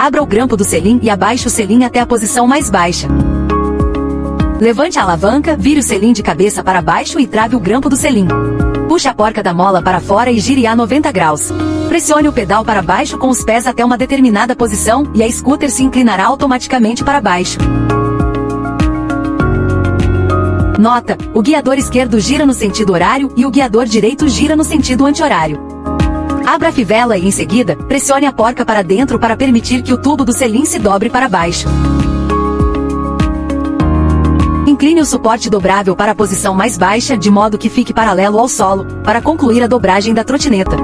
Abra o grampo do selim e abaixe o selim até a posição mais baixa. Levante a alavanca, vire o selim de cabeça para baixo e trave o grampo do selim. Puxe a porca da mola para fora e gire a 90 graus. Pressione o pedal para baixo com os pés até uma determinada posição e a scooter se inclinará automaticamente para baixo. Nota: o guiador esquerdo gira no sentido horário e o guiador direito gira no sentido anti-horário. Abra a fivela e, em seguida, pressione a porca para dentro para permitir que o tubo do selim se dobre para baixo. Incline o suporte dobrável para a posição mais baixa de modo que fique paralelo ao solo, para concluir a dobragem da trotineta.